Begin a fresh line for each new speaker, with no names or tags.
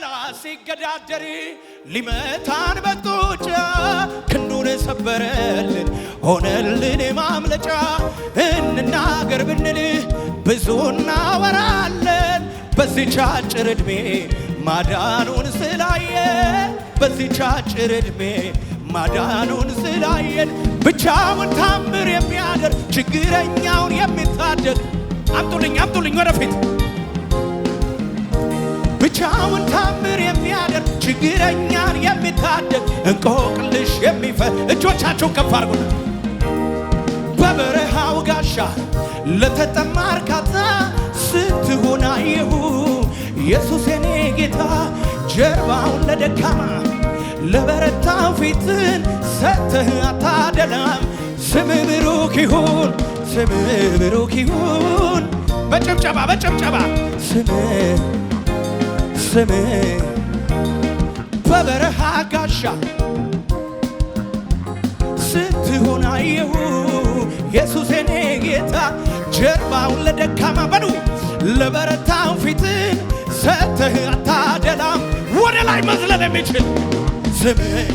ጠላት ሲገዳደር ሊመታን በጡጫ ክንዱን ሰበረልን ሆነልን ማምለጫ እንናገር ብንል ብዙ እናወራለን በዚህች አጭር ዕድሜ ማዳኑን ስላየን በዚህች አጭር ዕድሜ ማዳኑን ስላየን ብቻውን ታምር የሚያደርግ ችግረኛውን የሚታደግ አምጡልኝ ወደፊት ብቻውን ታምር የሚያደርግ ችግረኛን የሚታደግ እንቆቅልሽ የሚፈታ እጆቻችሁን ከፍ አድርጉ በበረሃው ጋሻ ለተጠማ እርካታ ስትሆን አየሁ ኢየሱስ የኔ ጌታ ጀርባውን ለደካማ ለበረታው ፊትን ሰጥተህ አታደላም ስምህ ብሩክ ይሁን በጭብጨባ ስምህ በበረሃ ጋሻ ስትሆን አየሁ ኢየሱስ የኔ ጌታ ጀርባውን ለደካማ በሉ ለበረታው ፊትን ሰጥተህ አታደላም ወደ ላይ መዝለል የሚችል ስምህ